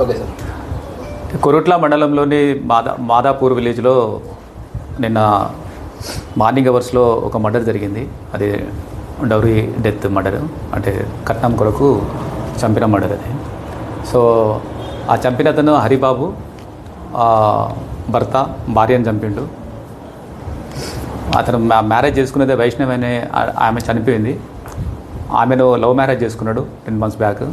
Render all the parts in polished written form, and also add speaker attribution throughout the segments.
Speaker 1: Okay sir.
Speaker 2: Korutla మండలంలోని మాదాపూర్ విలేజ్లో నిన్న మార్నింగ్ అవర్స్లో ఒక మర్డర్ జరిగింది. అది డౌరీ డెత్ మర్డర్, అంటే కట్నం కొరకు చంపిన మర్డర్ అది. సో ఆ చంపిన అతను హరిబాబు భర్త భార్యను చంపిండు. అతను మ్యారేజ్ చేసుకునేదే వైష్ణవి అనే ఆమె చనిపోయింది. ఆమెను లవ్ మ్యారేజ్ చేసుకున్నాడు 10 months బ్యాక్.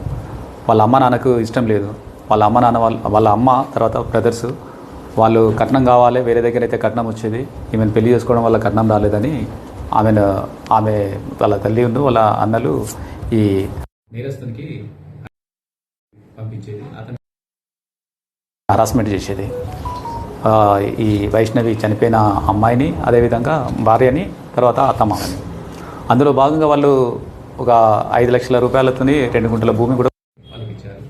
Speaker 2: వాళ్ళ అమ్మ నాన్నకు ఇష్టం లేదు. వాళ్ళ అమ్మ నాన్న వాళ్ళ అమ్మ తర్వాత బ్రదర్స్ వాళ్ళు కట్నం కావాలి, వేరే దగ్గర అయితే కట్నం వచ్చేది, ఈమెను పెళ్లి చేసుకోవడం వల్ల కట్నం రాలేదని ఆమె వాళ్ళ తల్లి ఉండు వాళ్ళ అన్నలు ఈ నేరస్తునికి పంపించేది, అతను హరాస్మెంట్ చేసేది. ఈ వైష్ణవి చనిపోయిన అమ్మాయిని, అదేవిధంగా భార్యని, తర్వాత అత్తమామని. అందులో భాగంగా వాళ్ళు ఒక 5 లక్షల రూపాయలతో 2 గుంటల భూమి కూడా వాళ్ళకి ఇచ్చారు.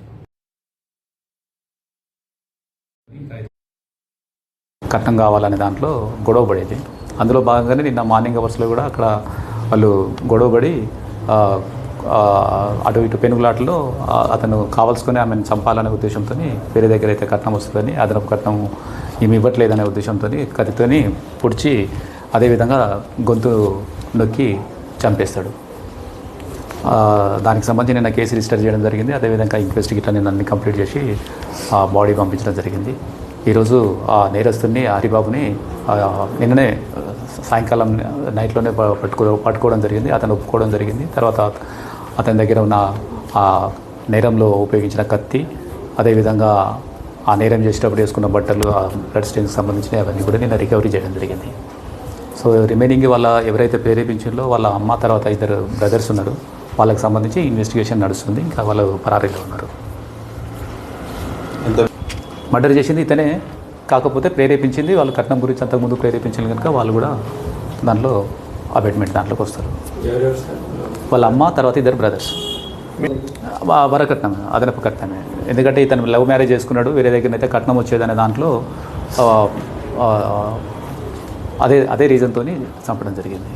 Speaker 2: కట్నం కావాలనే దాంట్లో గొడవ పడేది. అందులో భాగంగానే నిన్న మార్నింగ్ అవర్స్లో కూడా అక్కడ వాళ్ళు గొడవపడి అటు ఇటు పెనుగులాటలో అతను కావాల్సుకొని ఆమెను చంపాలనే ఉద్దేశంతో, వేరే దగ్గర అయితే కట్నం వస్తుందని, అదనపు కట్నం ఏమి ఇవ్వట్లేదనే ఉద్దేశంతో కత్తితోని పొడిచి అదేవిధంగా గొంతు నొక్కి చంపేస్తాడు. దానికి సంబంధించి నిన్న కేసు రిజిస్టర్ చేయడం జరిగింది. అదేవిధంగా ఇన్వెస్టిగేషన్ నిన్న అన్ని కంప్లీట్ చేసి ఆ బాడీ పంపించడం జరిగింది. ఈరోజు ఆ నేరస్తుని హరిబాబుని నిన్ననే సాయంకాలం నైట్లోనే పట్టుకోవడం జరిగింది. అతను ఒప్పుకోవడం జరిగింది. తర్వాత అతని దగ్గర ఉన్న ఆ నేరంలో ఉపయోగించిన కత్తి, అదేవిధంగా ఆ నేరం చేసేటప్పుడు వేసుకున్న బట్టలు, ఆ బ్లడ్ స్టెయిన్కి సంబంధించినవి అవన్నీ కూడా నిన్న రికవరీ చేయడం జరిగింది. సో రిమైనింగ్ వాళ్ళ ఎవరైతే ప్రేరేపించారో వాళ్ళ అమ్మ తర్వాత 2 బ్రదర్స్ ఉన్నారు. వాళ్ళకి సంబంధించి ఇన్వెస్టిగేషన్ నడుస్తుంది. ఇంకా వాళ్ళు పరారీలో ఉన్నారు. మర్డర్ చేసింది ఇతనే, కాకపోతే ప్రేరేపించింది వాళ్ళు కట్నం గురించి అంతకుముందు ప్రేరేపించింది కనుక వాళ్ళు కూడా దాంట్లో అబెట్మెంట్ దాంట్లోకి వస్తారు. వాళ్ళ అమ్మ తర్వాత 2 బ్రదర్స్. వరకట్నమే, అదనపు కట్నమే. ఎందుకంటే ఇతను లవ్ మ్యారేజ్ చేసుకున్నాడు, వేరే దగ్గర అయితే కట్నం వచ్చేదనే దాంట్లో అదే రీజన్తో చంపడం జరిగింది.